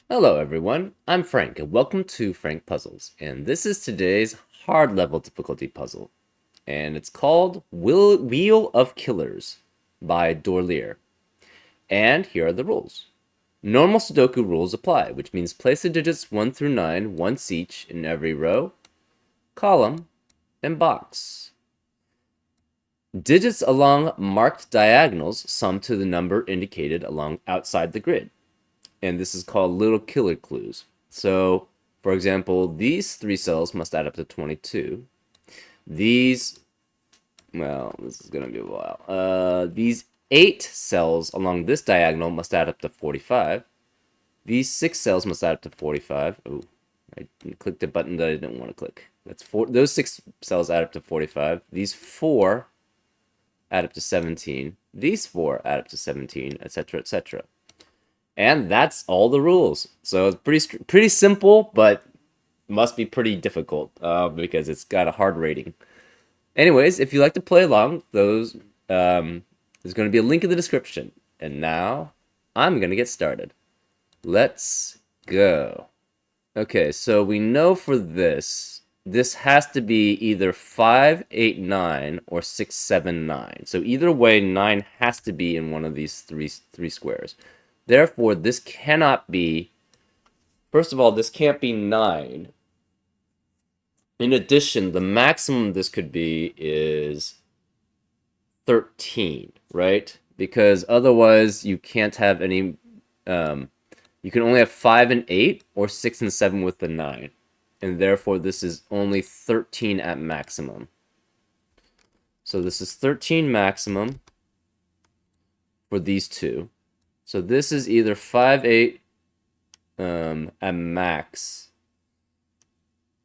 Hello everyone, I'm Frank and welcome to Frank Puzzles, and this is today's hard level difficulty puzzle, and it's called Wheel of Killers by Dorlier. And here are the rules. Normal Sudoku rules apply, which means place the digits 1 through 9 once each in every row, column, and box. Digits along marked diagonals sum to the number indicated along outside the grid. And this is called little killer clues. So, for example, these 3 cells must add up to 22. These, well, this is going to be a while. These 8 cells along this diagonal must add up to 45. These 6 cells must add up to 45. Oh, I clicked a button that I didn't want to click. That's 4. Those 6 cells add up to 45. These 4 add up to 17. These 4 add up to 17, etc., etc. And that's all the rules. So it's pretty simple, but must be pretty difficult because it's got a hard rating. Anyways, if you like to play along, there's going to be a link in the description. And now I'm going to get started. Let's go. Okay, so we know for this has to be either 5, 8, 9 or 6, 7, 9. So either way, 9 has to be in one of these three squares. Therefore, this cannot be, first of all, this can't be 9. In addition, the maximum this could be is 13, right? Because otherwise, you can't have any, you can only have 5 and 8 or 6 and 7 with the 9. And therefore, this is only 13 at maximum. So this is 13 maximum for these two. So this is either 5, 8 at max.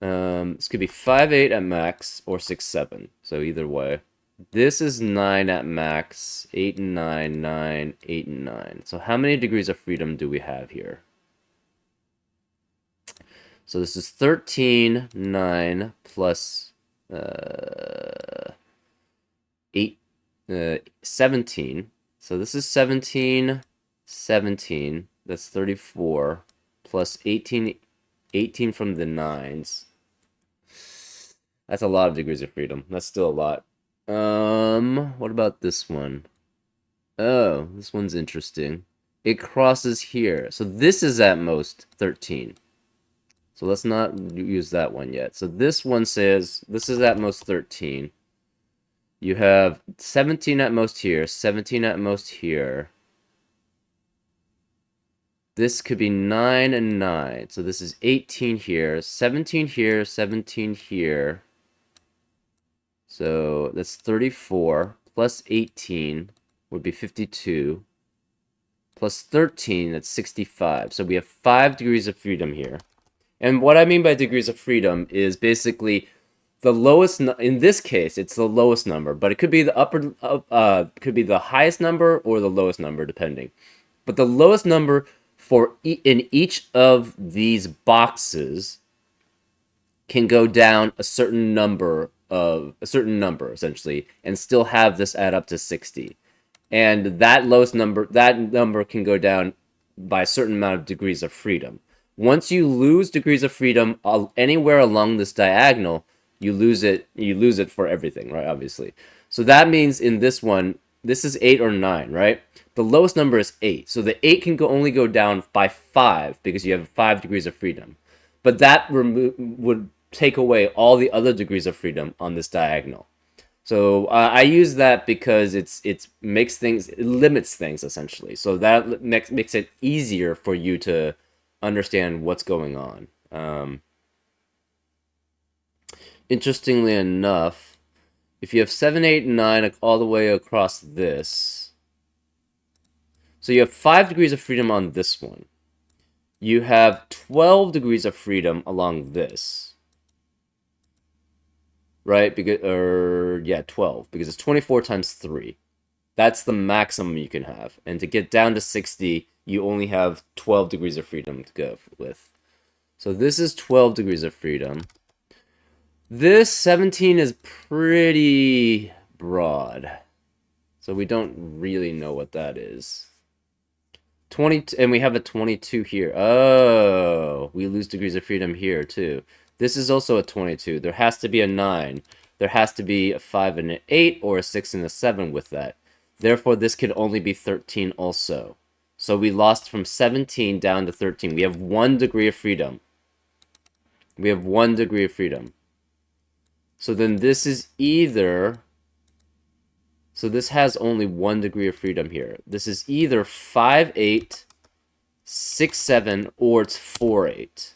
This could be 5, 8 at max or 6, 7. So either way. This is 9 at max, 8 and 9, 9, 8 and 9. So how many degrees of freedom do we have here? So this is 13, 9 plus 8, 17. So this is 17, 17. That's 34 plus 18, 18 from the 9s. That's a lot of degrees of freedom. That's still a lot. What about this one? Oh, this one's interesting. It crosses here. So this is at most 13. So let's not use that one yet. So this one says this is at most 13. You have 17 at most here, 17 at most here. This could be 9 and 9. So this is 18 here, 17 here, 17 here. So that's 34 plus 18 would be 52 plus 13, that's 65. So we have 5 degrees of freedom here. And what I mean by degrees of freedom is basically the lowest, in this case, it's the lowest number, but it could be the could be the highest number or the lowest number, depending. But the lowest number for in each of these boxes can go down a certain number essentially, and still have this add up to 60. And that number can go down by a certain amount of degrees of freedom. Once you lose degrees of freedom anywhere along this diagonal, you lose it for everything, right? Obviously. So that means in this one, this is 8 or 9, right? The lowest number is 8. So the 8 can only go down by 5 because you have 5 degrees of freedom. But that would take away all the other degrees of freedom on this diagonal. So I use that because it limits things essentially. So that makes it easier for you to understand what's going on. Interestingly enough, if you have 7, 8, and 9 all the way across this, so you have 5 degrees of freedom on this one. You have 12 degrees of freedom along this. Right? Because 12, because it's 24 times 3. That's the maximum you can have. And to get down to 60, you only have 12 degrees of freedom to go with. So this is 12 degrees of freedom. This 17 is pretty broad. So we don't really know what that is. 20, and we have a 22 here. Oh, we lose degrees of freedom here too. This is also a 22. There has to be a 9. There has to be a 5 and an 8 or a 6 and a 7 with that. Therefore, this could only be 13 also. So we lost from 17 down to 13. We have 1 degree of freedom. We have 1 degree of freedom. So then this is either... So this has only 1 degree of freedom here. This is either 5, 8, 6, 7, or it's 4, 8.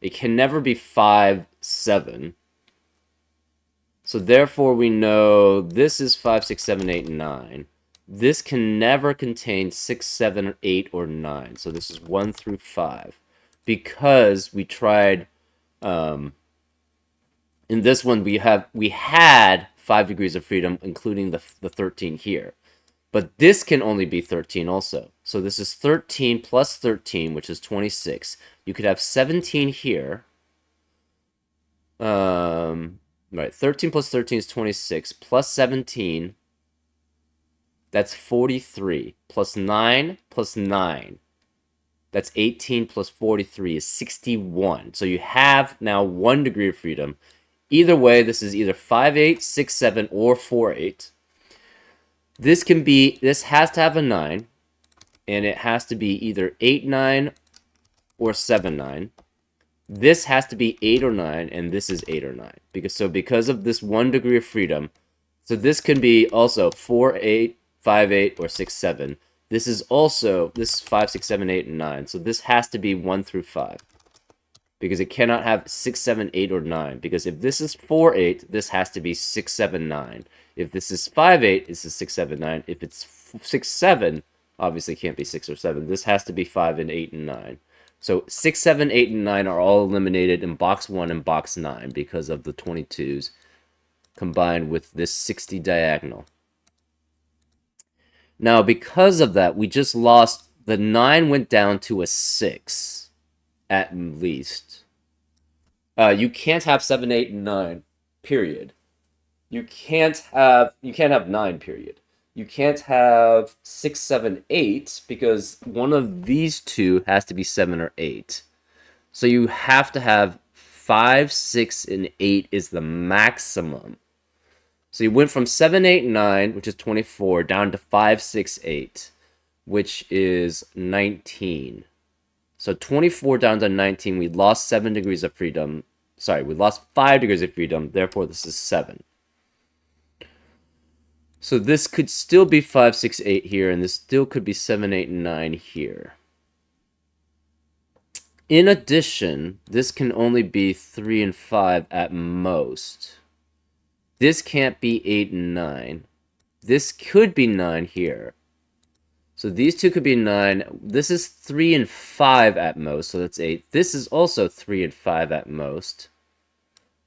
It can never be 5, 7. So therefore we know this is 5, 6, 7, 8, 9. This can never contain 6, 7, 8, or 9. So this is 1 through 5. Because we tried... in this one, we had 5 degrees of freedom, including the 13 here. But this can only be 13 also. So this is 13 plus 13, which is 26. You could have 17 here. Right, 13 plus 13 is 26. Plus 17, that's 43. Plus 9 plus 9. That's 18 plus 43 is 61. So you have now 1 degree of freedom. Either way, this is either 5, 8, 6, 7, or 4, 8. This has to have a 9, and it has to be either 8, 9, or 7, 9. This has to be 8 or 9, and this is 8 or 9. Because of this 1 degree of freedom, so this can be also 4, 8, 5, 8, or 6, 7. This is 5, 6, 7, 8, and 9. So this has to be 1 through 5. Because it cannot have 6, 7, 8, or 9. Because if this is 4, 8, this has to be 6, 7, 9. If this is 5, 8, this is 6, 7, 9. If it's 6, 7, obviously can't be 6 or 7. This has to be 5 and 8 and 9. So 6, 7, 8, and 9 are all eliminated in box 1 and box 9 because of the 22s combined with this 60 diagonal. Now, because of that, we just lost... The 9 went down to a 6. At least. You can't have 7, 8, and 9. Period. You can't have 9, period. You can't have 6, 7, 8, because one of these two has to be 7 or 8. So you have to have 5, 6, and 8 is the maximum. So you went from 7, 8, 9, which is 24, down to 5, 6, 8, which is 19. So 24 down to 19, we lost 7 degrees of freedom. Sorry, we lost 5 degrees of freedom, therefore this is 7. So this could still be 5, 6, 8 here, and this still could be 7, 8, and 9 here. In addition, this can only be 3 and 5 at most. This can't be 8 and 9. This could be 9 here. So these two could be 9. This is 3 and 5 at most, so that's 8. This is also 3 and 5 at most.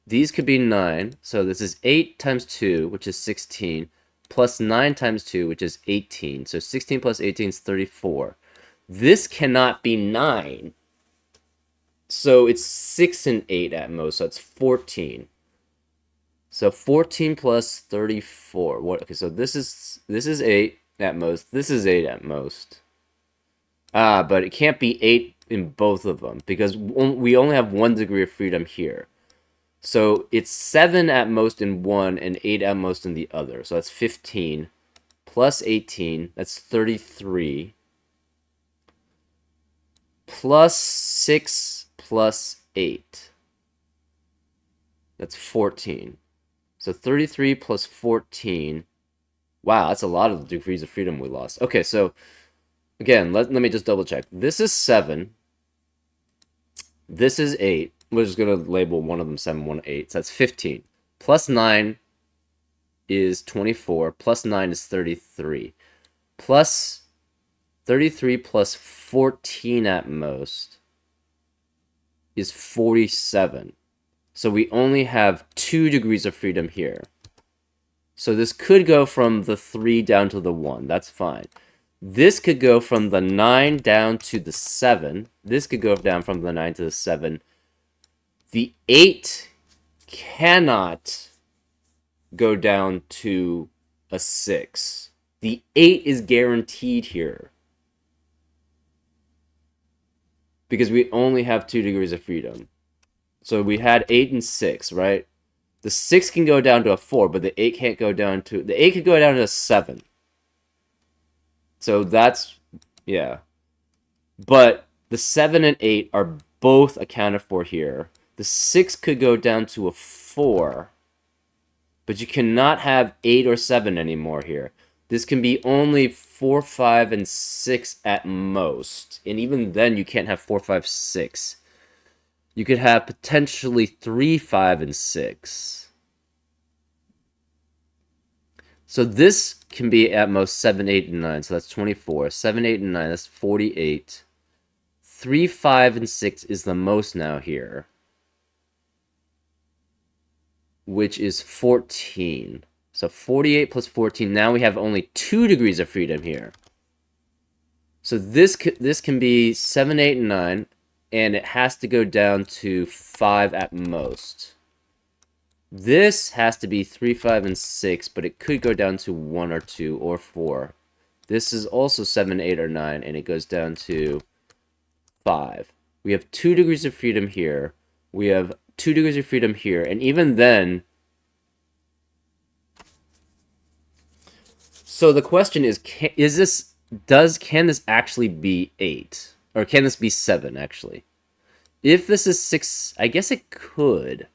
These could be 9, so this is 8 times 2, which is 16, plus 9 times 2, which is 18. So 16 plus 18 is 34. This cannot be 9. So it's 6 and 8 at most, so it's 14. So 14 plus 34. Okay, so this is 8 at most. This is 8 at most. But it can't be 8 in both of them because we only have 1 degree of freedom here. So it's 7 at most in one and 8 at most in the other. So that's 15 plus 18. That's 33 plus 6 plus 8. That's 14. So 33 plus 14. Wow, that's a lot of degrees of freedom we lost. Okay, so again, let me just double check. This is 7. This is 8. We're just going to label one of them 7, 1, 8. So that's 15. Plus 9 is 24. Plus 9 is 33. Plus 33 plus 14 at most is 47. So we only have 2 degrees of freedom here. So this could go from the 3 down to the 1. That's fine. This could go from the 9 down to the 7. This could go down from the 9 to the 7. The 8 cannot go down to a 6. The 8 is guaranteed here. because we only have 2 degrees of freedom. So we had 8 and 6, right? The 6 can go down to a 4, but the 8 can't go down to... The 8 could go down to a 7. So that's... Yeah. But the 7 and 8 are both accounted for here. The 6 could go down to a 4. But you cannot have 8 or 7 anymore here. This can be only 4, 5, and 6 at most. And even then, you can't have 4, 5, 6. You could have potentially 3, 5, and 6. So this can be at most 7, 8, and 9. So that's 24. 7, 8, and 9, that's 48. 3, 5, and 6 is the most now here, which is 14. So 48 plus 14, now we have only 2 degrees of freedom here. So this can be 7, 8, and 9, and it has to go down to 5 at most. This has to be 3, 5, and 6, but it could go down to 1 or 2 or 4. This is also 7, 8, or 9, and it goes down to 5. We have 2 degrees of freedom here. We have 2 degrees of freedom here, and even then... So the question is, can this actually be 8? Or can this be 7, actually? If this is 6, I guess it could.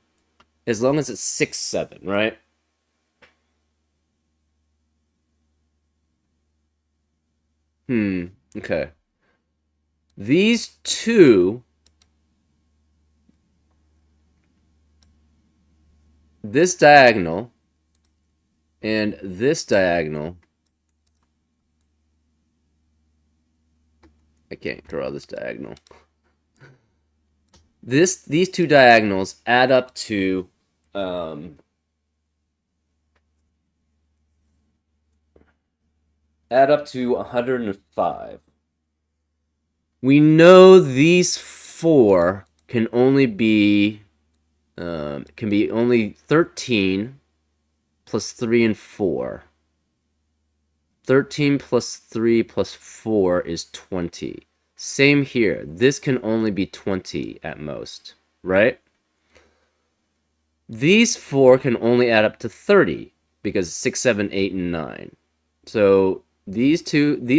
As long as it's 6, 7, right? Okay. These two... This diagonal and this diagonal... I can't draw this diagonal. These two diagonals add up to... add up to 105. We know these 4 can only be only 13 plus 3 and 4. 13 plus 3 plus 4 is 20. Same here. This can only be 20 at most, right? These 4 can only add up to 30 because 6, 7, 8, and 9. So these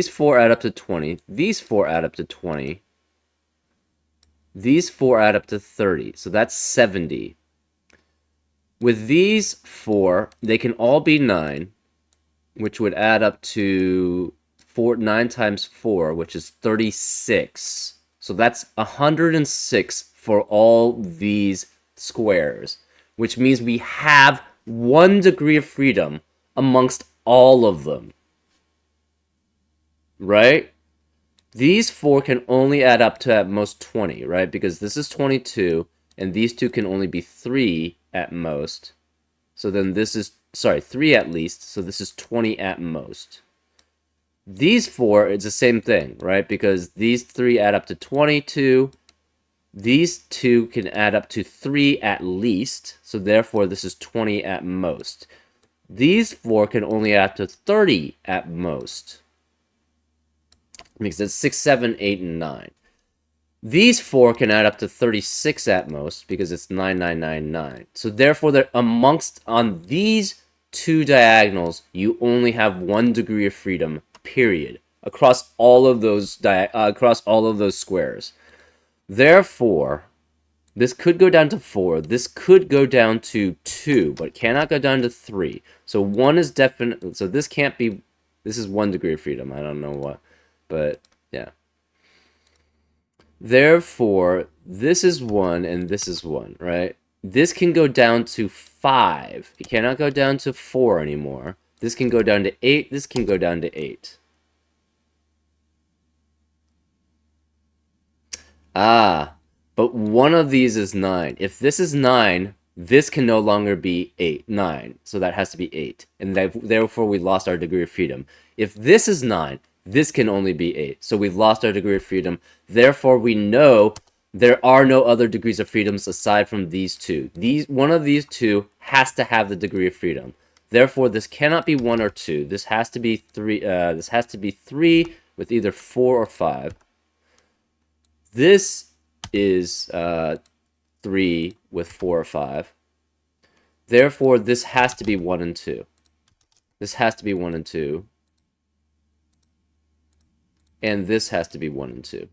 4 add up to 20. These 4 add up to 20. These 4 add up to 30. So that's 70. With these 4, they can all be 9, which would add up to 9 times 4, which is 36. So that's 106 for all these squares, which means we have 1 degree of freedom amongst all of them. Right? These 4 can only add up to at most 20, right? Because this is 22, and these 2 can only be 3 at most. So then this is, 3 at least, so this is 20 at most. These 4, it's the same thing, right? Because these 3 add up to 22. These 2 can add up to 3 at least, so therefore this is 20 at most. These 4 can only add up to 30 at most. Because it's 6, 7, 8, and 9. These 4 can add up to 36 at most, because it's 9, 9, 9, 9. So therefore, on these 2 diagonals, you only have 1 degree of freedom, period, across all of those squares. Therefore, this could go down to 4. This could go down to 2, but it cannot go down to 3. So 1 is definite. So this can't be. This is 1 degree of freedom. I don't know what, but yeah. Therefore, this is 1 and this is 1, right? This can go down to 5. It cannot go down to 4 anymore. This can go down to 8. This can go down to 8. Ah, but one of these is 9. If this is 9, this can no longer be 9. So that has to be 8. And therefore, we lost our degree of freedom. If this is 9, this can only be 8. So we've lost our degree of freedom. Therefore, we know there are no other degrees of freedoms aside from these 2. One of these 2 has to have the degree of freedom. Therefore, this cannot be 1 or 2. This has to be 3. This has to be 3 with either 4 or 5. This is 3 with 4 or 5. Therefore, this has to be 1 and 2. This has to be 1 and 2. And this has to be 1 and 2.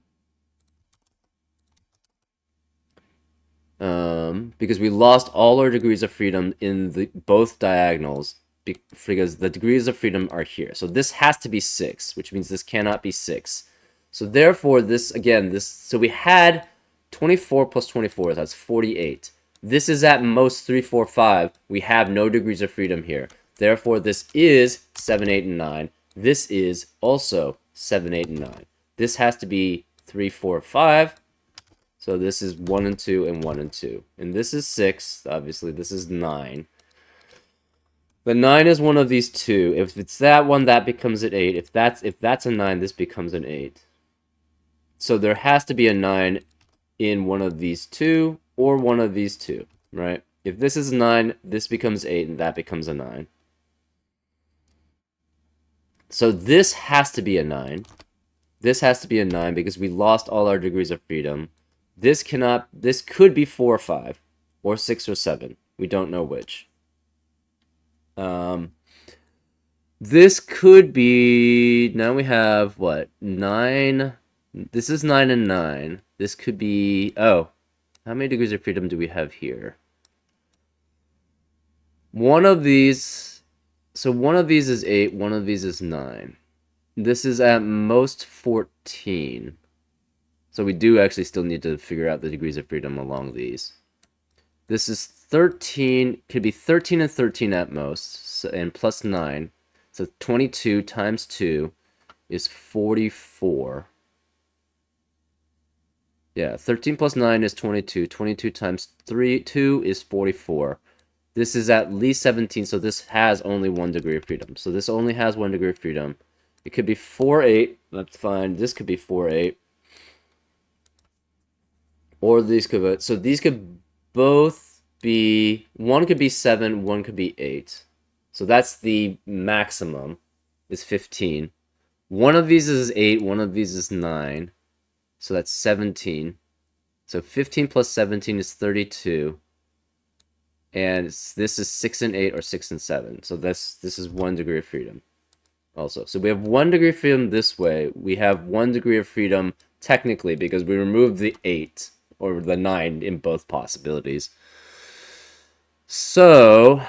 Because we lost all our degrees of freedom in the both diagonals because the degrees of freedom are here. So this has to be 6, which means this cannot be 6. So therefore, this, again, so we had 24 plus 24, that's 48. This is at most 3, 4, 5. We have no degrees of freedom here. Therefore, this is 7, 8, and 9. This is also 7, 8, and 9. This has to be 3, 4, 5. So this is 1 and 2 and 1 and 2. And this is 6. Obviously, this is 9. The 9 is one of these two. If it's that one, that becomes an 8. If that's a 9, this becomes an 8. So there has to be a 9 in one of these two or one of these two, right? If this is 9, this becomes 8 and that becomes a 9. So this has to be a 9. This has to be a 9 because we lost all our degrees of freedom. This could be 4 or 5, or 6 or 7. We don't know which. This could be, now we have, what, 9? This is 9 and 9. This could be, oh, how many degrees of freedom do we have here? One of these, so one of these is 8, one of these is 9. This is at most 14. So we do actually still need to figure out the degrees of freedom along these. This is 13, could be 13 and 13 at most, so, and plus 9. So 22 times 2 is 44. Yeah, 13 plus 9 is 22. 22 times 2 is 44. This is at least 17, so this has only 1 degree of freedom. So this only has 1 degree of freedom. It could be 4, 8. That's fine. This could be 4, 8. Or these could, so these could both be, one could be 7, one could be 8. So that's the maximum, is 15. One of these is 8, one of these is 9. So that's 17. So 15 plus 17 is 32. And this is 6 and 8 or 6 and 7. So this is 1 degree of freedom also. So we have 1 degree of freedom this way. We have 1 degree of freedom technically because we removed the 8 or the 9 in both possibilities. So,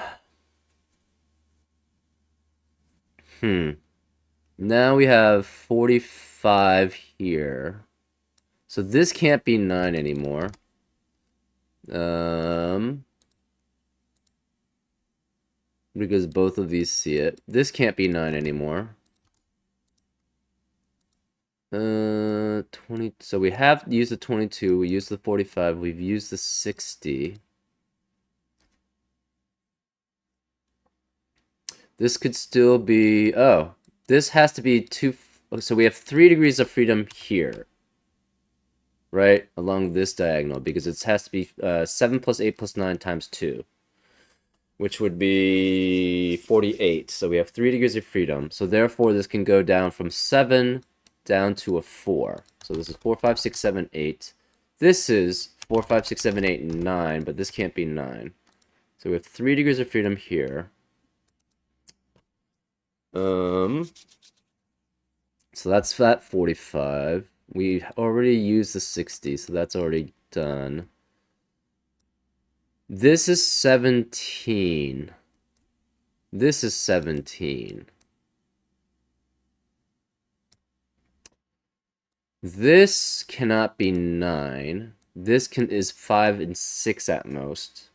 now we have 45 here. So this can't be 9 anymore. Because both of these see it. This can't be 9 anymore. 20. So we have used the 22. We used the 45. We've used the 60. This could still be. Oh, this has to be 2. So we have 3 degrees of freedom here, right, along this diagonal, because it has to be 7 plus 8 plus 9 times 2, which would be 48. So we have 3 degrees of freedom. So therefore, this can go down from 7 down to a 4. So this is 4, 5, 6, 7, 8. This is 4, 5, 6, 7, 8, and 9, but this can't be 9. So we have 3 degrees of freedom here. So that's that 45. We already used the 60, so that's already done. This is 17. This is 17. This cannot be 9. This is 5 and 6 at most.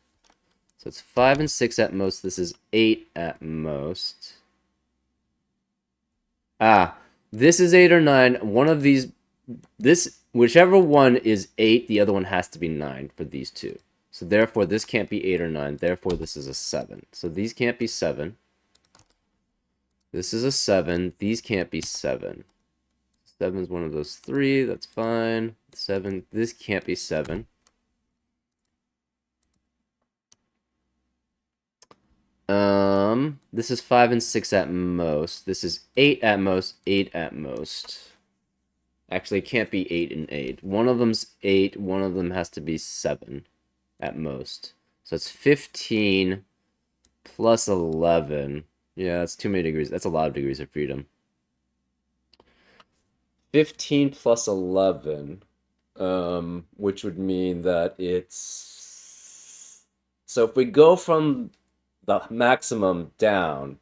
So it's 5 and 6 at most. This is 8 at most. This is 8 or 9. One of these, whichever one is 8, the other one has to be 9 for these two. So therefore, this can't be 8 or 9. Therefore, this is a 7. So these can't be 7. This is a 7. These can't be 7. 7 is one of those 3. That's fine. 7. This can't be 7. This is 5 and 6 at most. This is 8 at most, 8 at most. Actually, it can't be 8 and 8. One of them's 8, one of them has to be 7 at most. So it's 15 plus 11. Yeah, that's too many degrees. That's a lot of degrees of freedom. 15 plus 11, which would mean that it's... So if we go from the maximum down,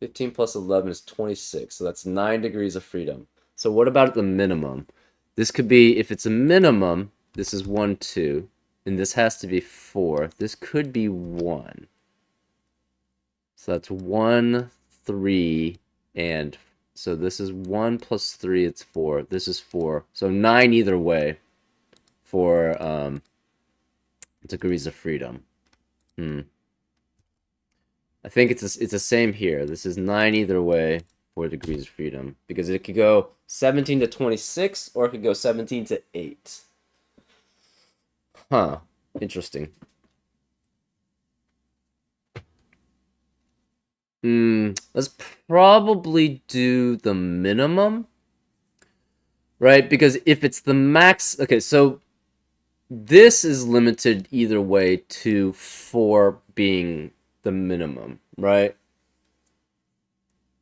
15 plus 11 is 26, so that's 9 degrees of freedom. So what about the minimum? This could be, if it's a minimum, this is 1, 2, and this has to be 4. This could be 1. So that's 1, 3, and so this is 1 plus 3, it's 4. This is 4. So 9 either way for degrees of freedom. I think it's the same here. This is 9 either way for degrees of freedom. Because it could go 17 to 26, or it could go 17 to 8. Huh. Interesting. Let's probably do the minimum. Right? Because if it's the max... Okay, so this is limited either way to 4 being the minimum, right?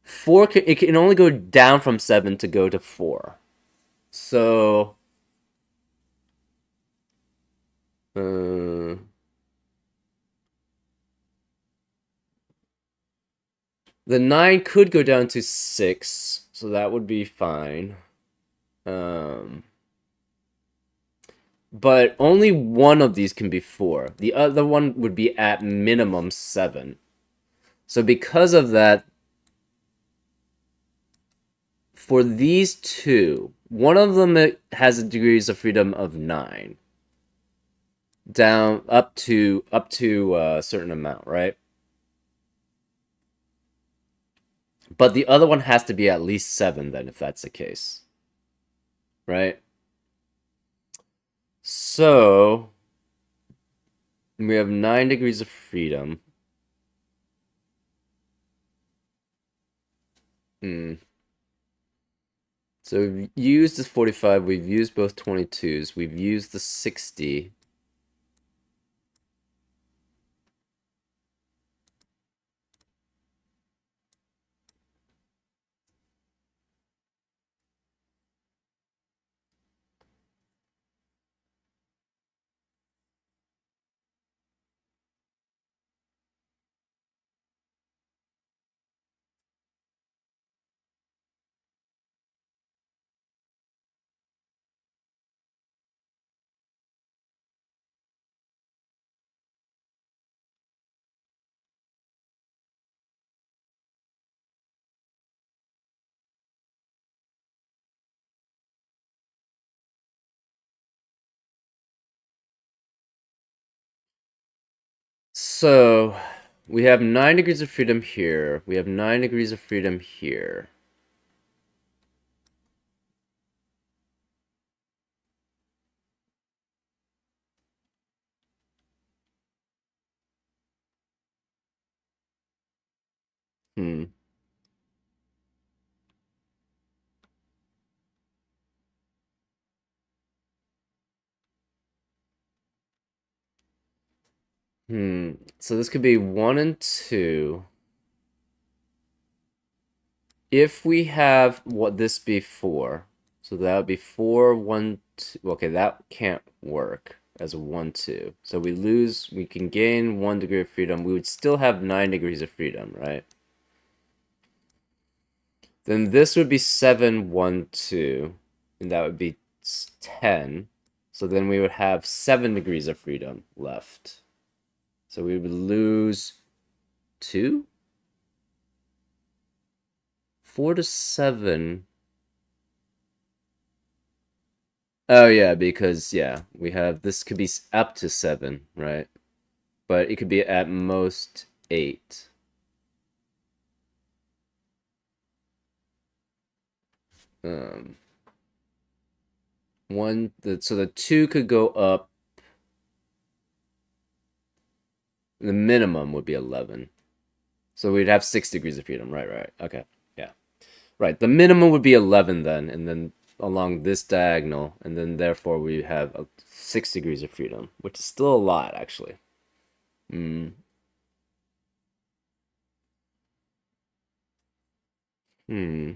4 it can only go down from 7 to go to 4. So the 9 could go down to 6, so that would be fine. But only one of these can be 4. The other one would be at minimum 7. So because of that, for these two, one of them has degrees of freedom of 9. Down up to a certain amount, right? But the other one has to be at least 7 then, if that's the case. Right? So we have 9 degrees of freedom. So we've used the 45, we've used both 22s, we've used the 60. So we have 9 degrees of freedom here. We have 9 degrees of freedom here. So this could be 1 and 2. If we have what this be 4, so that would be 4, 1, 2. Okay, that can't work as a 1, 2. So we can gain 1 degree of freedom. We would still have 9 degrees of freedom, right? Then this would be 7, 1, 2. And that would be 10. So then we would have 7 degrees of freedom left. So we would lose 2? 4 to 7. Oh, yeah, because, yeah, we have, this could be up to 7, right? But it could be at most 8. So the 2 could go up. The minimum would be 11. So we'd have 6 degrees of freedom. Right. Okay. Yeah. Right. The minimum would be 11 then, and then along this diagonal, and then therefore we have 6 degrees of freedom, which is still a lot, actually. Hmm. Hmm.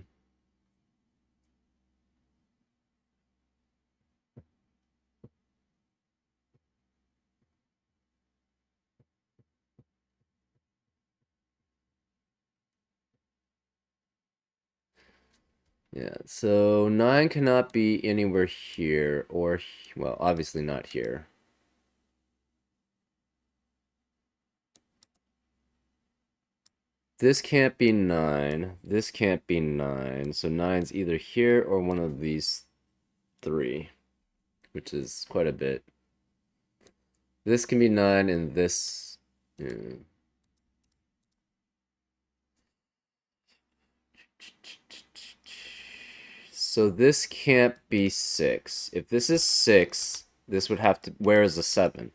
Yeah, so 9 cannot be anywhere here, or, well, obviously not here. This can't be 9. This can't be 9. So 9's either here or one of these 3, which is quite a bit. This can be 9 and this... Yeah. So this can't be 6. If this is 6, this would have to... Where is the 7?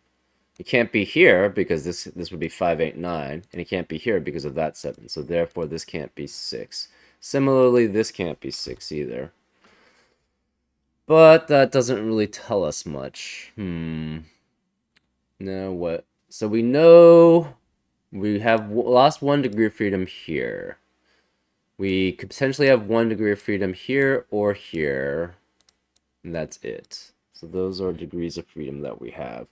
It can't be here because this would be 5, 8, 9, and it can't be here because of that 7. So therefore, this can't be 6. Similarly, this can't be 6 either. But that doesn't really tell us much. Now what? So we know we have lost 1 degree of freedom here. We could potentially have 1 degree of freedom here or here. And that's it. So those are degrees of freedom that we have.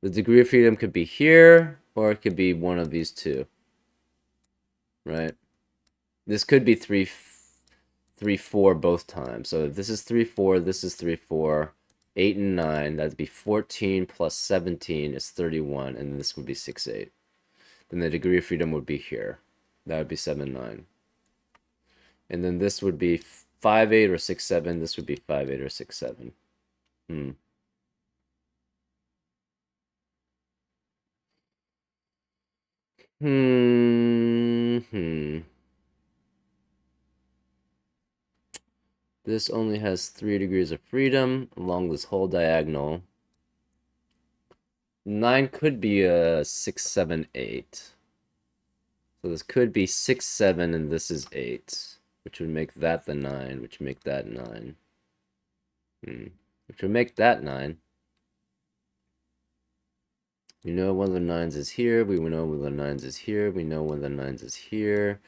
The degree of freedom could be here, or it could be one of these two. Right? This could be 3, 3, 4 both times. So if this is 3, 4, this is 3, 4, 8, and 9, that'd be 14 plus 17 is 31, and this would be 6, 8. Then the degree of freedom would be here. That would be 7, 9. And then this would be 5, 8, or 6, 7. This would be 5, 8, or 6, 7. Hmm. This only has 3 degrees of freedom along this whole diagonal. 9 could be a 6, 7, 8. So this could be 6, 7, and this is 8, which would make that the 9, which would make that 9. Which would make that 9. We know one of the 9s is here. We know one of the 9s is here. We know one of the 9s is here.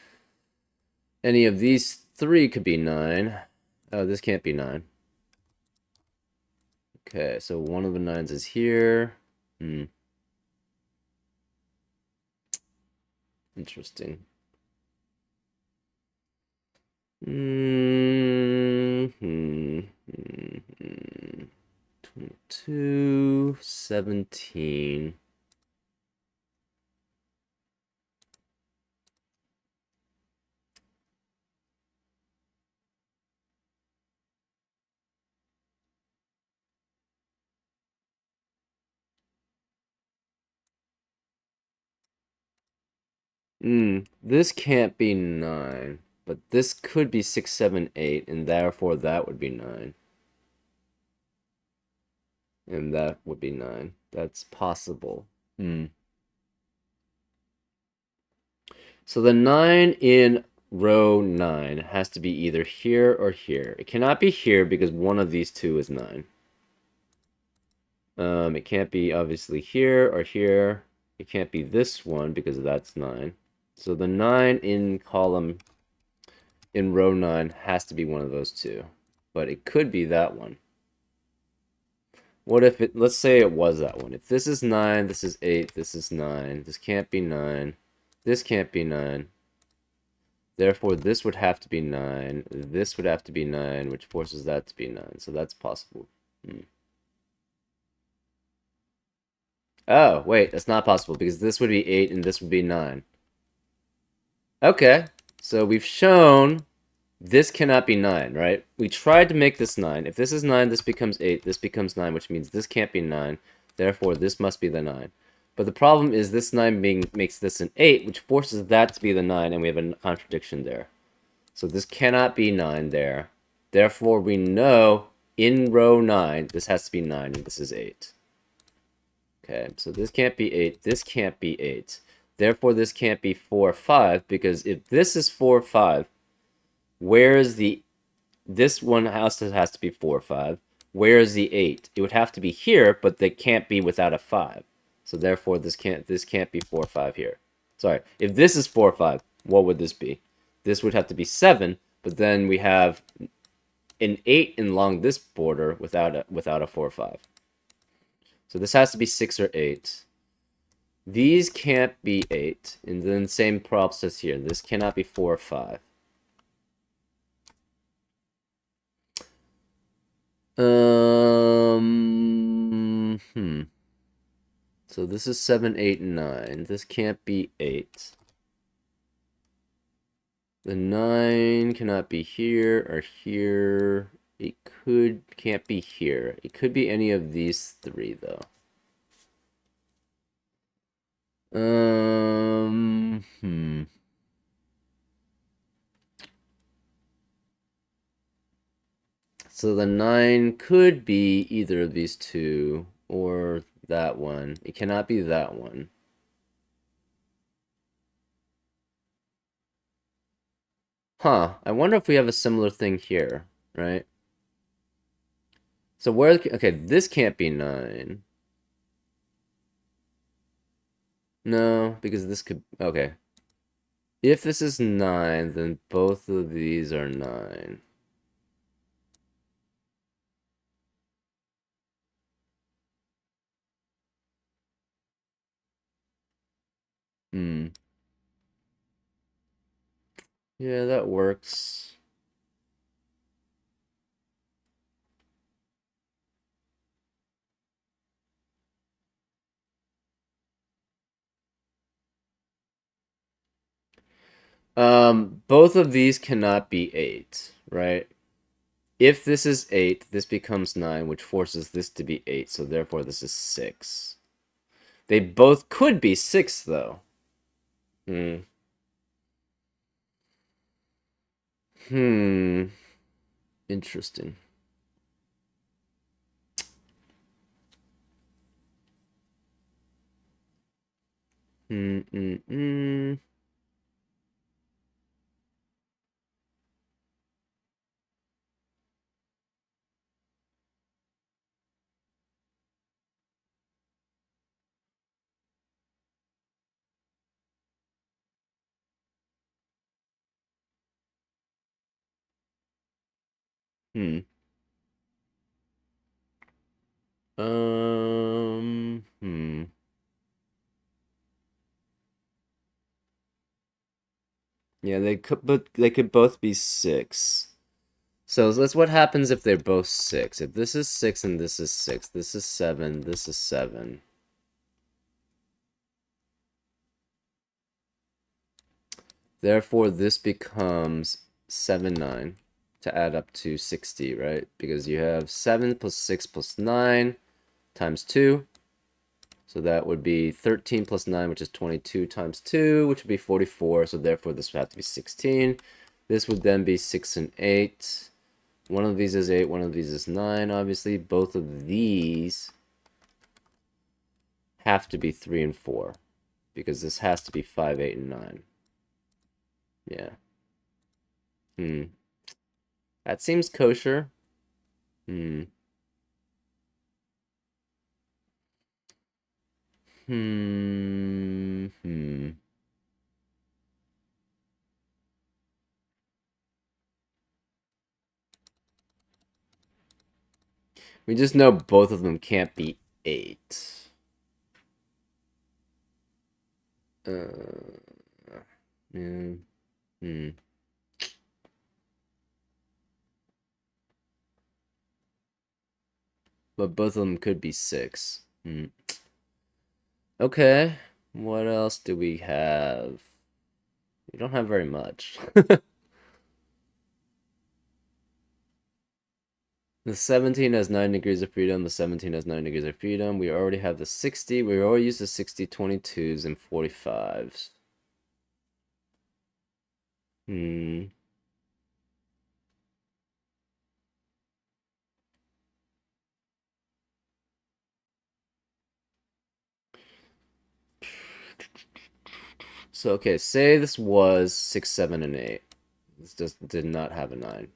Any of these 3 could be 9. Oh, this can't be 9. Okay, so one of the 9s is here. Interesting. 22, 17. This can't be 9, but this could be 6, 7, 8, and therefore that would be 9. And that would be 9. That's possible. So the 9 in row 9 has to be either here or here. It cannot be here because one of these two is 9. It can't be obviously here or here. It can't be this one because that's 9. So the 9 in column in row 9 has to be one of those two. But it could be that one. What if it, let's say it was that one. If this is 9, this is 8, this is 9. This can't be 9. This can't be 9. Therefore, this would have to be 9. This would have to be 9, which forces that to be 9. So that's possible. Oh, wait, that's not possible because this would be 8 and this would be 9. Okay, so we've shown this cannot be 9, right? We tried to make this 9. If this is 9, this becomes 8. This becomes 9, which means this can't be 9. Therefore, this must be the 9. But the problem is this 9 makes this an 8, which forces that to be the 9, and we have a contradiction there. So this cannot be 9 there. Therefore, we know in row 9, this has to be 9, and this is 8. Okay, so this can't be 8. This can't be 8. Therefore, this can't be 4, 5, because if this is 4, 5, where is the this one has to be 4 or 5. Where is the 8? It would have to be here, but they can't be without a 5. So therefore this can't be 4 or 5 here. Sorry. If this is 4 or 5, what would this be? This would have to be 7, but then we have an 8 along this border without a 4 or 5. So this has to be 6 or 8. These can't be 8. And then same process here. This cannot be 4 or 5. So this is 7, 8, 9. This can't be 8. The 9 cannot be here or here. It can't be here. It could be any of these 3 though. Um, hmm. So the 9 could be either of these 2 or that one. It cannot be that one. Huh. I wonder if we have a similar thing here, right? So where... Okay, this can't be 9. No, because this could... Okay. If this is 9, then both of these are 9. Hmm. Yeah, that works. Both of these cannot be 8, right? If this is 8, this becomes 9, which forces this to be 8, so therefore this is 6. They both could be 6, though. Hmm. Hmm. Interesting. Hmm. Hmm. Hmm. Hmm. Hmm. Yeah, they could both be 6. So that's what happens if they're both 6. If this is 6 and this is 6, this is 7, this is 7. Therefore, this becomes 7, 9 to add up to 60, right? Because you have 7 plus 6 plus 9 times 2. So that would be 13 plus 9, which is 22 times 2, which would be 44. So therefore, this would have to be 16. This would then be 6 and 8. One of these is 8, one of these is 9, obviously. Both of these have to be 3 and 4. Because this has to be 5, 8, and 9. Yeah. Hmm. That seems kosher. Hmm. Hmm. We just know both of them can't be 8. Uh, yeah. Hmm. But both of them could be 6. Hmm. Okay. What else do we have? We don't have very much. The 17 has 9 degrees of freedom. The 17 has 9 degrees of freedom. We already have the 60. We already used the 60, 22s, and 45s. Hmm. So, okay, say this was 6, 7, and 8. This just did not have a 9.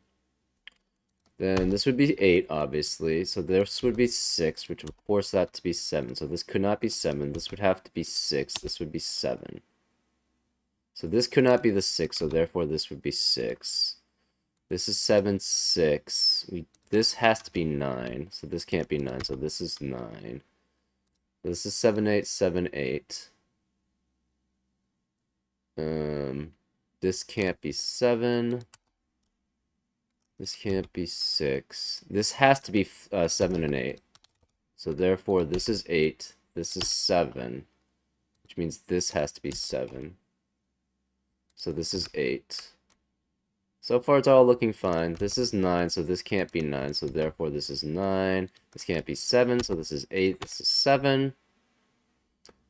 Then this would be 8, obviously. So this would be 6, which would force that to be 7. So this could not be 7. This would have to be 6. This would be 7. So this could not be the 6, so therefore this would be 6. This is 7, 6. This has to be 9, so this can't be 9, so this is 9. This is 7, 8, 7, 8. This can't be 7. This can't be 6. This has to be 7 and 8. So therefore, this is 8. This is 7. Which means this has to be 7. So this is 8. So far, it's all looking fine. This is 9, so this can't be 9. So therefore, this is 9. This can't be 7, so this is 8. This is 7.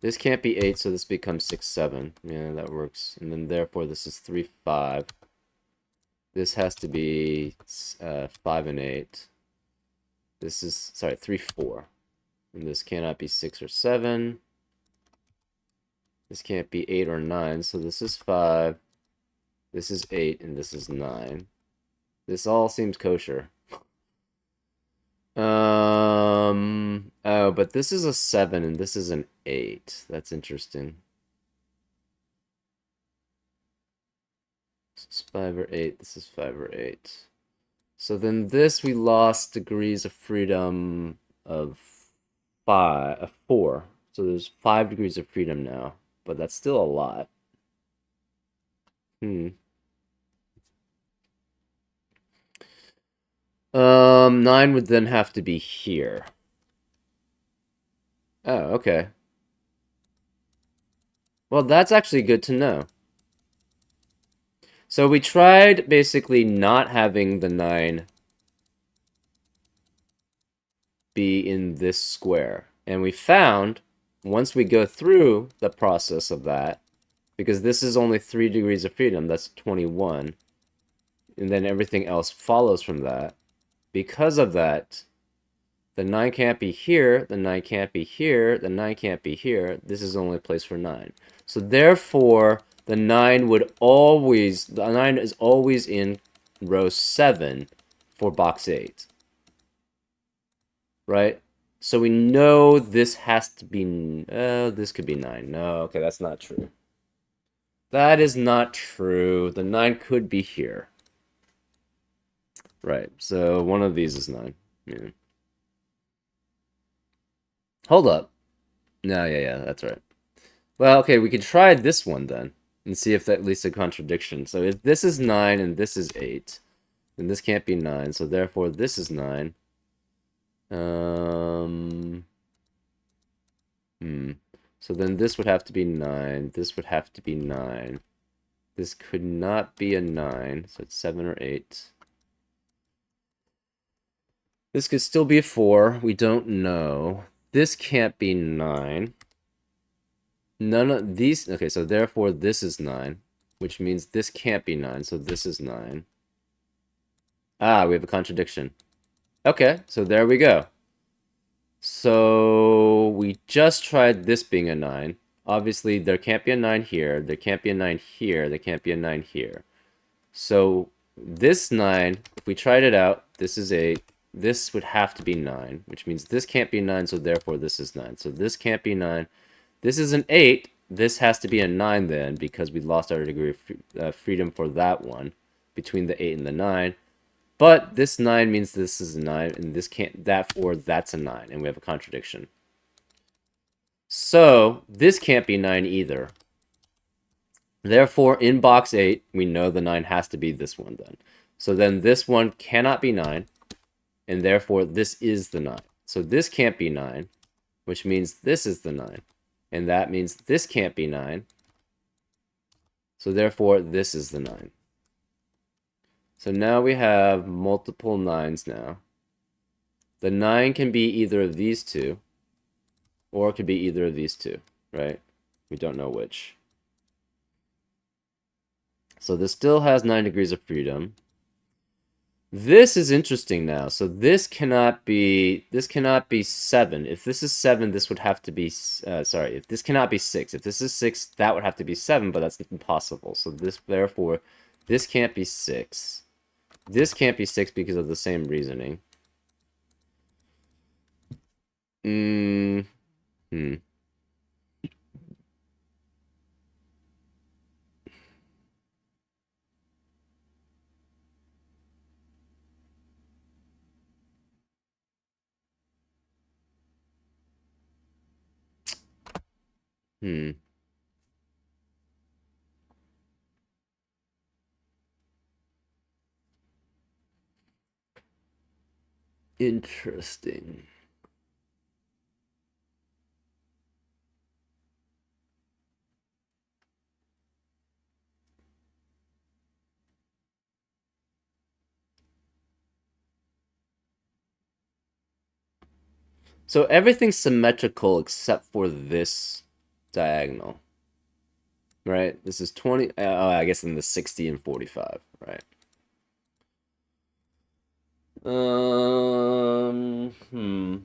This can't be 8, so this becomes 6, 7. Yeah, that works. And then therefore, this is 3, 5. This has to be 5 and 8. This is, sorry, 3, 4. And this cannot be 6 or 7. This can't be 8 or 9, so this is 5. This is 8, and this is 9. This all seems kosher. Oh, but this is a 7, and this is an 8. That's interesting. This is 5 or 8. This is 5 or 8. So then this, we lost degrees of freedom of 4. So there's 5 degrees of freedom now, but that's still a lot. 9 would then have to be here. Oh, okay. Well, that's actually good to know. So we tried basically not having the 9 be in this square. And we found, once we go through the process of that, because this is only 3 degrees of freedom, that's 21, and then everything else follows from that. Because of that, the 9 can't be here, the 9 can't be here, the 9 can't be here. This is only a place for 9. So therefore, the 9 is always in row 7 for box 8. Right? So we know this has to be, this could be 9. No, okay, that's not true. That is not true. The 9 could be here. Right, so one of these is 9. Yeah. Hold up. No, yeah, that's right. Well, okay, we could try this one then, and see if that leads to contradiction. So if this is 9 and this is 8, then this can't be 9, so therefore this is 9. So then this would have to be 9, this would have to be 9. This could not be a 9, so it's 7 or 8. This could still be a 4. We don't know. This can't be 9. None of these... Okay, so therefore this is 9. Which means this can't be 9, so this is 9. Ah, we have a contradiction. Okay, so there we go. So we just tried this being a 9. Obviously, there can't be a 9 here. There can't be a 9 here. There can't be a 9 here. So this 9, if we tried it out, this is 8. This would have to be 9, which means this can't be 9, so therefore this is 9. So this can't be 9. This is an 8. This has to be a 9 then, because we lost our degree of freedom for that one, between the 8 and the 9. But this 9 means this is a 9, and this can't, therefore that's a 9, and we have a contradiction. So this can't be 9 either. Therefore, in box 8, we know the 9 has to be this one then. So then this one cannot be 9. And therefore, this is the 9. So this can't be 9, which means this is the 9. And that means this can't be 9. So therefore, this is the 9. So now we have multiple 9s now. The 9 can be either of these two, or it could be either of these two, right? We don't know which. So this still has 9 degrees of freedom. This is interesting now. So this cannot be 7. If this is 7, this would have to be, sorry, if this cannot be 6. If this is 6, that would have to be 7, but that's impossible. So this, therefore, this can't be 6. This can't be 6 because of the same reasoning. Hmm. Hmm. Interesting. So everything's symmetrical except for this diagonal, right? This is 20. Oh, I guess in the 60 and 45, right? Hmm. Hmm.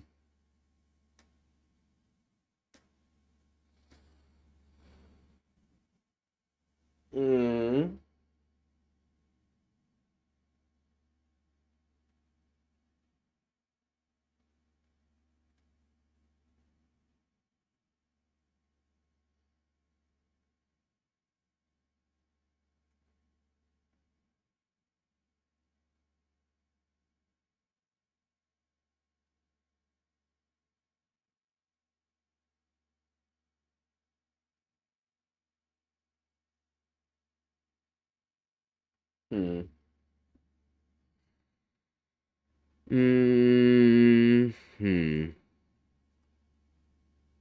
Hmm. Hmm.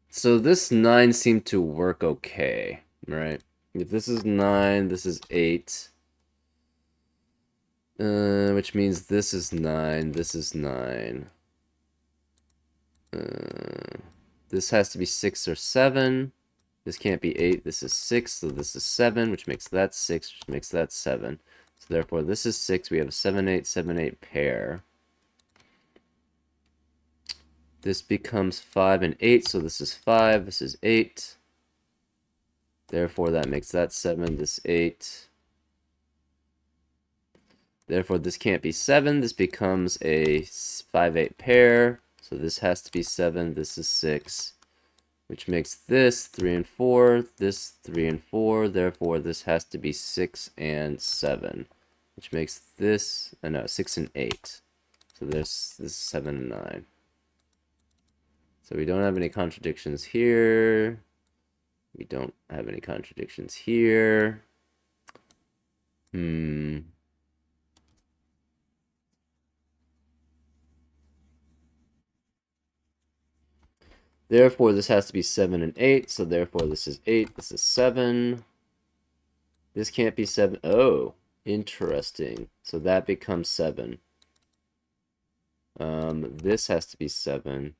So this 9 seemed to work okay, right? If this is 9, this is 8. Which means this is 9, this is 9. Uh, this has to be 6 or 7. This can't be 8, this is 6, so this is 7, which makes that 6, which makes that 7. So therefore, this is 6, we have a 7, 8, 7, 8 pair. This becomes 5 and 8, so this is 5, this is 8. Therefore, that makes that 7, this 8. Therefore, this can't be 7. This becomes a 5-8 pair. So this has to be 7. This is 6. Which makes this 3 and 4. This 3 and 4. Therefore, this has to be 6 and 7. Which makes this, no, 6 and 8. So this is 7 and 9. So we don't have any contradictions here. We don't have any contradictions here. Hmm. Therefore, this has to be 7 and 8. So therefore, this is 8. This is 7. This can't be 7. Oh, interesting. So that becomes 7. This has to be 7.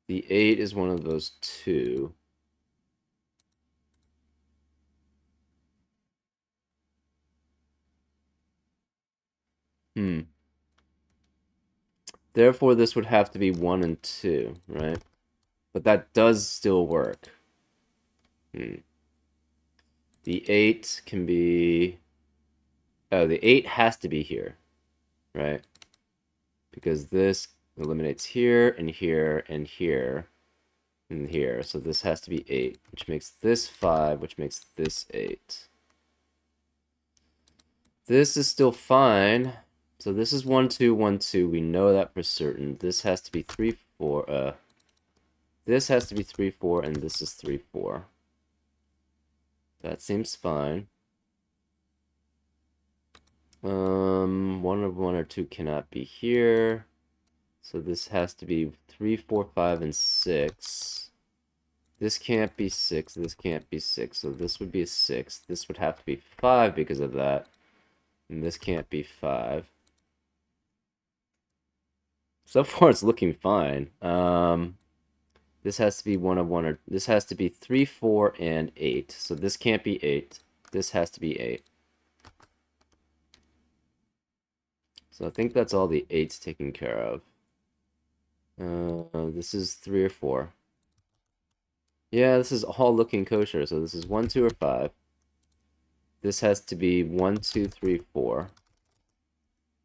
The 8 is one of those two. Hmm. Therefore, this would have to be 1 and 2, right? But that does still work. Hmm. The 8 can be... Oh, the 8 has to be here, right? Because this eliminates here, and here, and here, and here. So this has to be 8, which makes this 5, which makes this 8. This is still fine. So this is 1, 2, 1, 2. We know that for certain. This has to be 3, 4. This has to be 3, 4, and this is 3, 4. That seems fine. 1 of 1 or 2 cannot be here. So this has to be 3, 4, 5, and 6. This can't be 6. This can't be 6. So this would be a 6. This would have to be 5 because of that. And this can't be 5. So far, it's looking fine. This has to be 1 of 1, or this has to be 3, 4, and 8. So this can't be 8. This has to be 8. So I think that's all the 8's taken care of. This is 3 or 4. Yeah, this is all looking kosher. So this is 1, 2, or 5. This has to be 1, 2, 3, 4.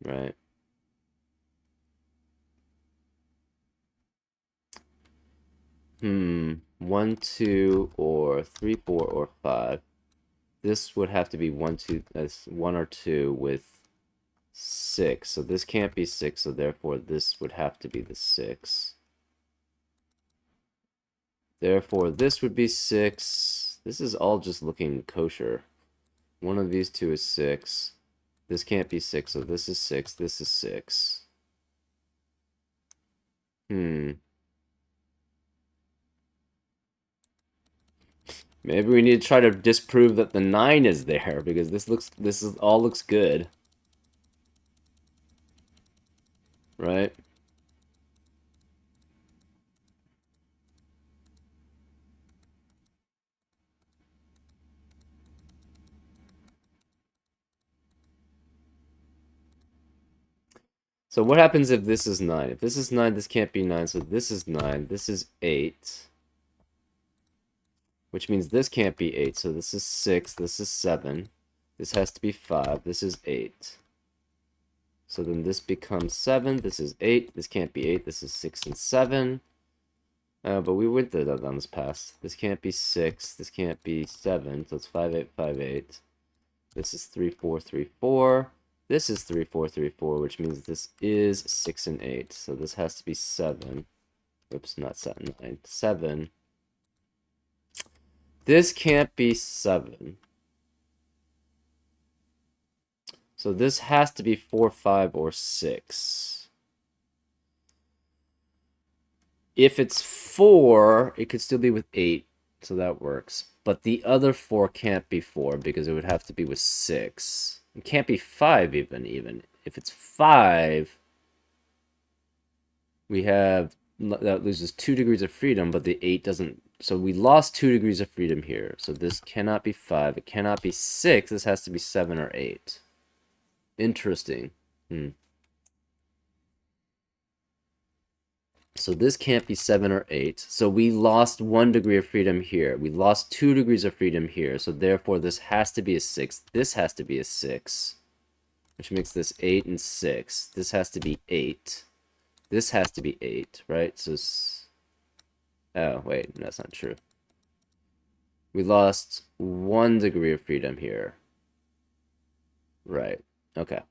Right? Hmm. 1, 2, or 3, 4, or 5. This would have to be 1, 2, that's 1 or 2 with 6. So this can't be 6, so therefore this would have to be the 6. Therefore, this would be 6. This is all just looking kosher. One of these two is 6. This can't be 6, so this is 6. This is 6. Hmm. Maybe we need to try to disprove that the 9 is there, because this is all looks good. Right? So what happens if this is 9? If this is 9, this can't be 9, so this is 9. This is 8. Which means this can't be 8, so this is 6. This is 7. This has to be 5. This is 8. So then this becomes 7. This is 8. This can't be 8. This is 6 and 7. But we went through that on this pass. This can't be 6. This can't be 7. So it's 5, 8, 5, 8. This is 3, 4, 3, 4. This is 3, 4, 3, 4, which means this is 6 and 8. So this has to be 7. Oops, not 7, 9. 7. This can't be 7. So this has to be 4, 5, or 6. If it's 4, it could still be with 8, so that works. But the other 4 can't be 4 because it would have to be with 6. It can't be 5 even. If it's 5, we have, that loses 2 degrees of freedom, but the 8 doesn't, so we lost 2 degrees of freedom here. So this cannot be 5, it cannot be 6, this has to be 7 or 8. Interesting. So this can't be 7 or 8. So we lost 1 degree of freedom here. We lost 2 degrees of freedom here. So therefore, this has to be a 6. This has to be a 6. Which makes this 8 and 6. This has to be 8. This has to be 8, right? So, oh, wait, that's not true. We lost 1 degree of freedom here. Right, okay.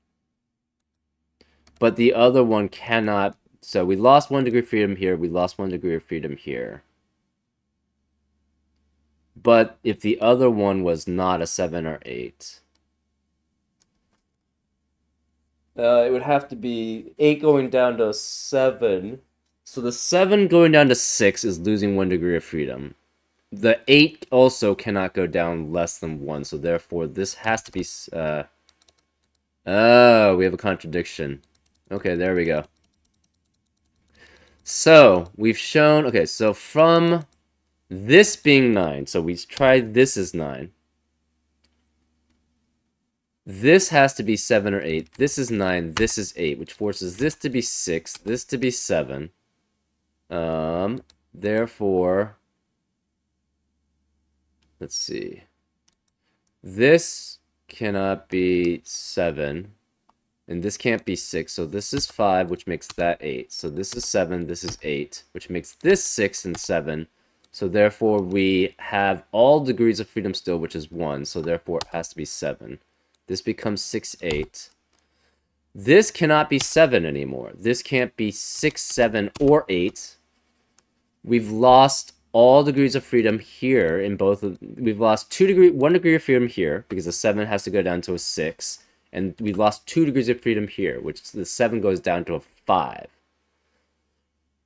But the other one cannot, so we lost 1 degree of freedom here, we lost 1 degree of freedom here. But if the other one was not a 7 or 8, it would have to be 8 going down to 7. So the 7 going down to 6 is losing 1 degree of freedom. The 8 also cannot go down less than 1, so therefore this has to be... oh, we have a contradiction. Okay, there we go. So, we've shown... Okay, so from this being 9, so we tried this as 9. This has to be 7 or 8. This is 9, this is 8, which forces this to be 6, this to be 7. Therefore... Let's see. This cannot be 7. And this can't be 6. So this is 5, which makes that 8. So this is 7, this is 8, which makes this 6 and 7. So therefore we have all degrees of freedom still, which is 1. So therefore it has to be 7. This becomes 6, 8. This cannot be 7 anymore. This can't be 6, 7, or 8. We've lost all degrees of freedom here in both of, we've lost 1 degree of freedom here because the 7 has to go down to a 6, and we lost 2 degrees of freedom here, which the 7 goes down to a 5.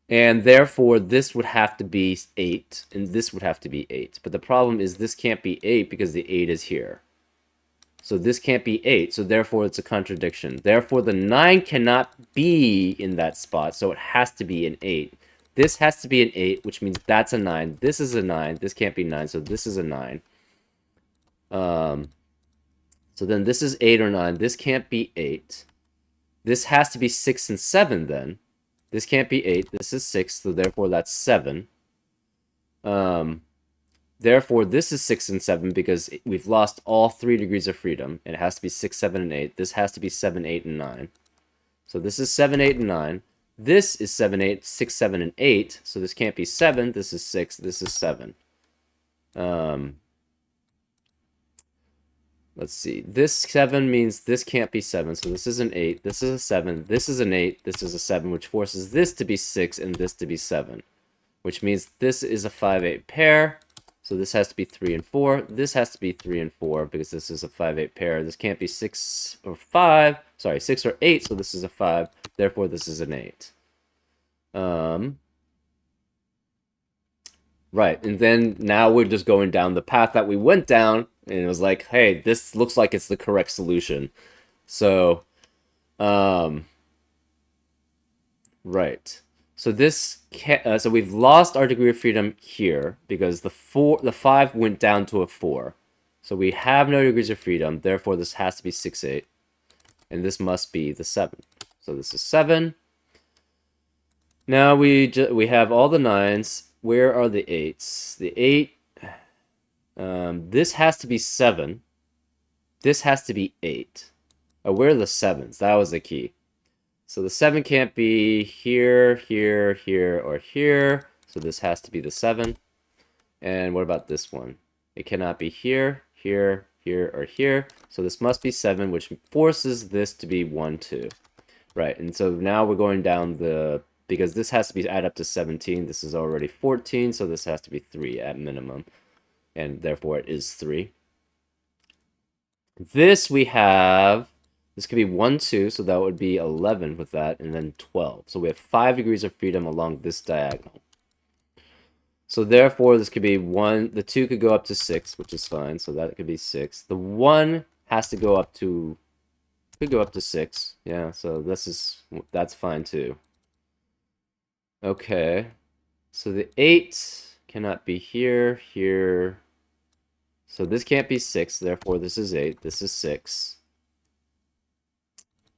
And therefore this would have to be 8 and this would have to be 8. But the problem is this can't be 8 because the 8 is here. So this can't be 8, so therefore it's a contradiction. Therefore the 9 cannot be in that spot, so it has to be an 8. This has to be an 8, which means that's a 9. This is a 9. This can't be 9, so this is a 9. So then this is 8 or 9. This can't be 8. This has to be 6 and 7 then. This can't be 8. This is 6, so therefore that's 7. Therefore, this is 6 and 7 because we've lost all 3 degrees of freedom. It has to be 6, 7, and 8. This has to be 7, 8, and 9. So this is 7, 8, and 9. This is 7, 8, 6, 7, and 8. So this can't be 7. This is 6. This is 7. Let's see. This 7 means this can't be 7. So this is an 8. This is a 7. This is an 8. This is a 7, which forces this to be 6 and this to be 7. Which means this is a 5-8 pair. So this has to be 3 and 4. This has to be 3 and 4 because this is a 5-8 pair. This can't be 6 or 5. Sorry, 6 or 8. So this is a 5. Therefore, this is an 8. Right. And then now we're just going down the path that we went down. And it was like, hey, this looks like it's the correct solution. So, right. So this so we've lost our degree of freedom here because the 5 went down to a 4. So we have no degrees of freedom. Therefore, this has to be 6, 8. And this must be the 7. So this is 7. Now we have all the 9s. Where are the 8s? The 8, this has to be 7. This has to be 8. Oh, where are the 7s? That was the key. So the 7 can't be here, here, here, or here. So this has to be the 7. And what about this one? It cannot be here, here, here, or here. So this must be 7, which forces this to be 1, 2. Right, and so now we're going down the... Because this has to be add up to 17. This is already 14, so this has to be 3 at minimum. And therefore it is 3. This we have... This could be 1, 2, so that would be 11 with that, and then 12. So we have 5 degrees of freedom along this diagonal. So therefore, this could be 1. The 2 could go up to 6, which is fine, so that could be 6. The 1 has to go up to... Could go up to 6. Yeah, so that's fine too. Okay. So the 8 cannot be here, here. So this can't be 6, therefore this is 8. This is 6.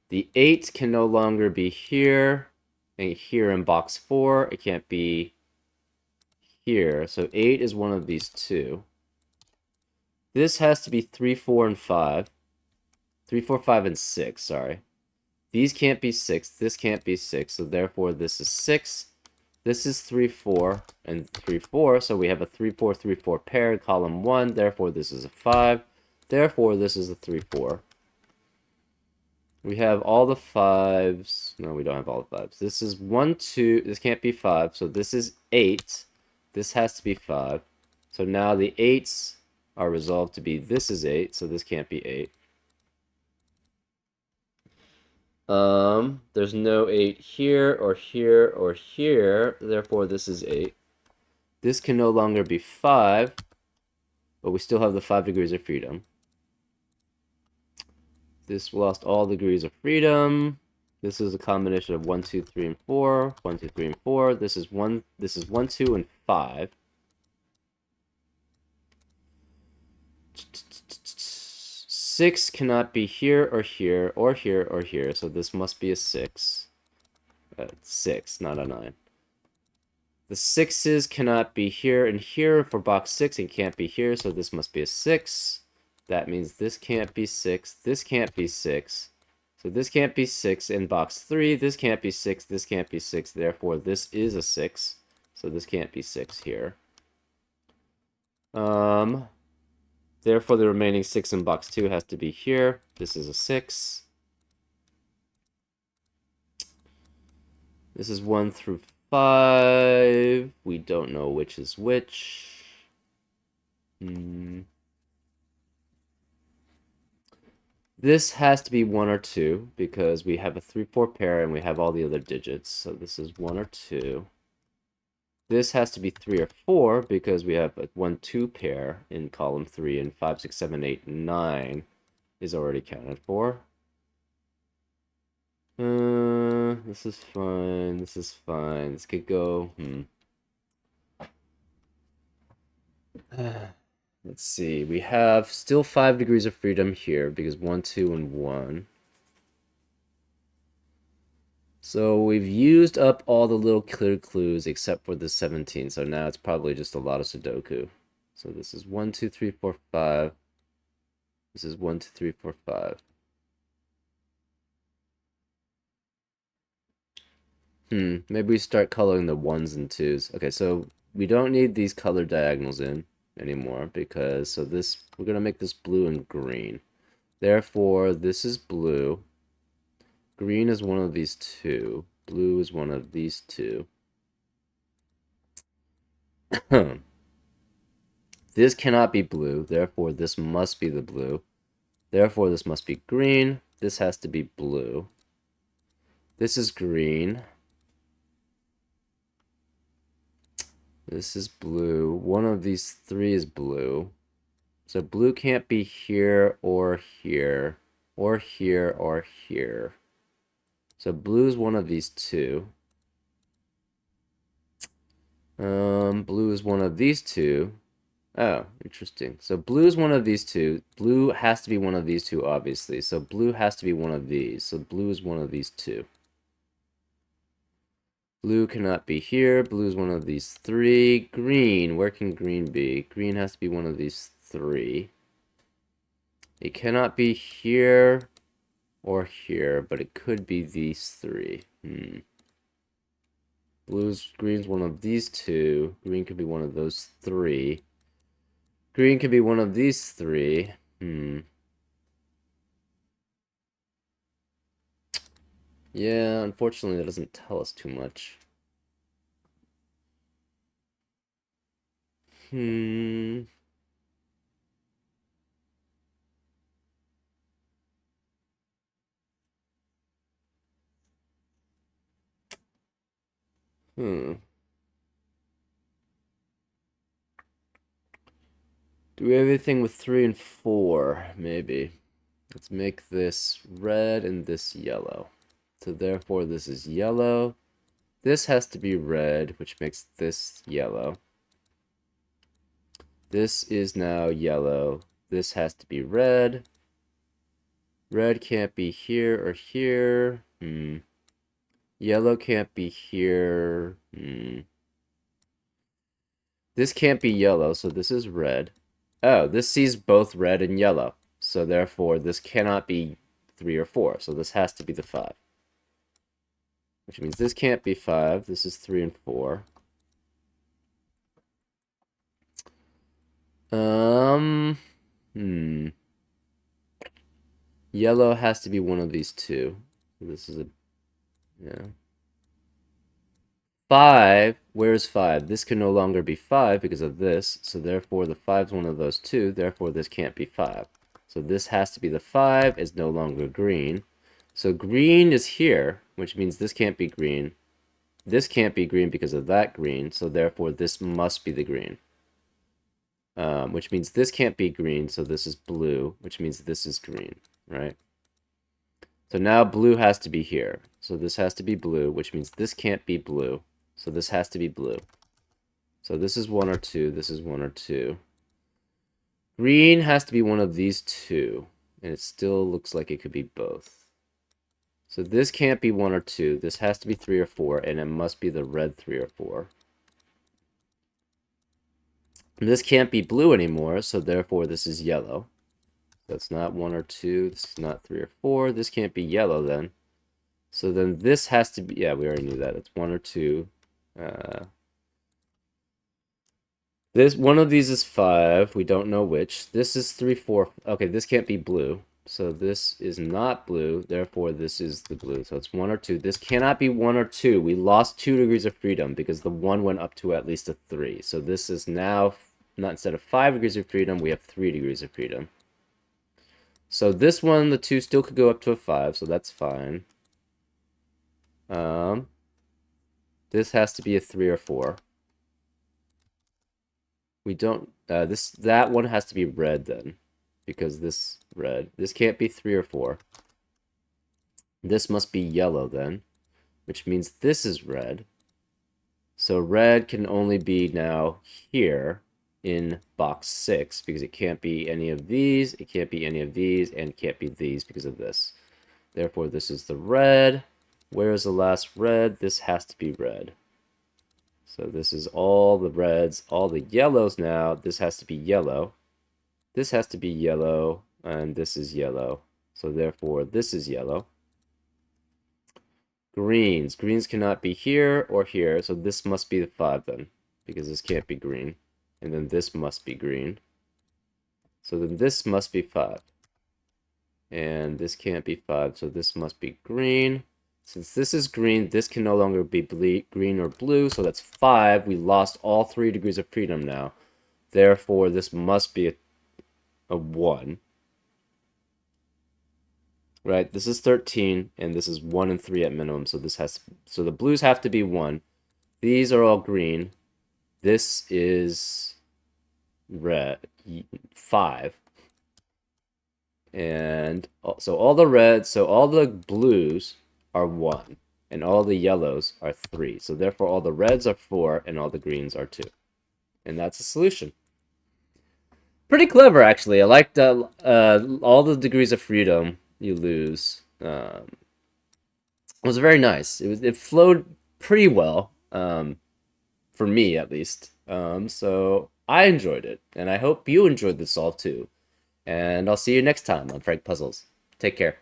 The 8 can no longer be here, and here in box 4. It can't be here. So 8 is one of these two. This has to be 3, 4, and 5. 3, 4, 5, and 6, sorry. These can't be 6. This can't be 6. So therefore this is 6. This is 3, 4, and 3, 4. So we have a 3, 4, 3, 4 pair in column 1. Therefore this is a 5. Therefore this is a 3, 4. We have all the 5s. No, we don't have all the 5s. This is 1, 2. This can't be 5. So this is 8. This has to be 5. So now the 8s are resolved to be this is 8. So this can't be 8. There's no 8 here or here or here. Therefore, this is 8. This can no longer be 5. But we still have the 5 degrees of freedom. This lost all degrees of freedom. This is a combination of 1, 2, 3, and 4. 1, 2, 3, and 4. This is 1, 2, and 5. Six cannot be here or here or here or here, so this must be a 6. 6, not a 9. The 6s cannot be here and here for box 6 and can't be here, so this must be a 6. That means this can't be 6, this can't be 6. So this can't be 6 in box 3, this can't be 6, this can't be 6, therefore this is a 6. So this can't be 6 here. Therefore the remaining 6 in box 2 has to be here. This is a 6. This is 1 through 5. We don't know which is which. This has to be 1 or 2 because we have a 3, 4 pair and we have all the other digits. So this is 1 or 2. This has to be 3 or 4 because we have a 1, 2 pair in column 3 and 5, 6, 7, 8, 9 is already counted for. This is fine. This is fine. This could go. Let's see. We have still 5 degrees of freedom here because 1, 2, and 1. So we've used up all the little clear clues except for the 17. So now it's probably just a lot of Sudoku. So this is 1, 2, 3, 4, 5. This is 1, 2, 3, 4, 5. Maybe we start coloring the 1s and 2s. Okay, so we don't need these color diagonals in anymore because, so this, we're going to make this blue and green. Therefore, this is blue. Green is one of these two. Blue is one of these two. This cannot be blue, therefore this must be the blue. Therefore this must be green. This has to be blue. This is green. This is blue. One of these three is blue. So blue can't be here or here, or here or here. So blue is one of these two. Blue is one of these two. Oh, interesting. So blue is one of these two. Blue has to be one of these two, obviously. So blue has to be one of these. So blue is one of these two. Blue cannot be here. Blue is one of these three. Green, where can green be? Green has to be one of these three. It cannot be here or here, but it could be these three. Green's one of these two. Green could be one of those three. Green could be one of these three. Yeah, unfortunately that doesn't tell us too much. Hmm. Do we have anything with 3 and 4? Maybe. Let's make this red and this yellow. So therefore this is yellow. This has to be red, which makes this yellow. This is now yellow. This has to be red. Red can't be here or here. Yellow can't be here. This can't be yellow, so this is red. Oh, this sees both red and yellow. So therefore, this cannot be 3 or 4. So this has to be the 5. Which means this can't be 5. This is 3 and 4. Yellow has to be one of these two. This is a, yeah. 5, where's 5? This can no longer be 5 because of this, so therefore the 5 is one of those two, therefore this can't be 5. So this has to be the 5, is no longer green. So green is here, which means this can't be green. This can't be green because of that green, so therefore this must be the green. Which means this can't be green, so this is blue, which means this is green, right? So now blue has to be here. So this has to be blue, which means this can't be blue. So this has to be blue. So this is 1 or 2. This is 1 or 2. Green has to be one of these two. And it still looks like it could be both. So this can't be 1 or 2. This has to be 3 or 4. And it must be the red 3 or 4. And this can't be blue anymore. So therefore this is yellow. That's not 1 or 2. This is not 3 or 4. This can't be yellow then. So then this has to be, yeah, we already knew that. It's 1 or 2. This one of these is 5. We don't know which. This is 3, 4. Okay, this can't be blue. So this is not blue. Therefore, this is the blue. So it's 1 or 2. This cannot be 1 or 2. We lost 2 degrees of freedom because the 1 went up to at least a 3. So this is now, not instead of 5 degrees of freedom, we have 3 degrees of freedom. So this one, the 2 still could go up to a 5, so that's fine. This has to be a 3 or 4. We don't, that one has to be red then, because this red. This can't be 3 or 4. This must be yellow then, which means this is red. So red can only be now here in box 6, because it can't be any of these, it can't be any of these, and it can't be these because of this. Therefore, this is the red. Where is the last red? This has to be red. So this is all the reds, all the yellows now. This has to be yellow. This has to be yellow, and this is yellow. So therefore, this is yellow. Greens. Greens cannot be here or here, so this must be the 5 then, because this can't be green. And then this must be green. So then this must be 5. And this can't be 5, so this must be green. Since this is green, this can no longer be green or blue, so that's 5. We lost all 3 degrees of freedom now. Therefore, this must be a 1. Right, this is 13, and this is 1 and 3 at minimum, so so the blues have to be 1. These are all green. This is red, 5. And so all the reds, so all the blues are 1, and all the yellows are 3. So therefore all the reds are 4, and all the greens are 2. And that's a solution. Pretty clever, actually. I liked all the degrees of freedom you lose. It was very nice. It flowed pretty well, for me at least. So I enjoyed it, and I hope you enjoyed the solve too. And I'll see you next time on Frank Puzzles. Take care.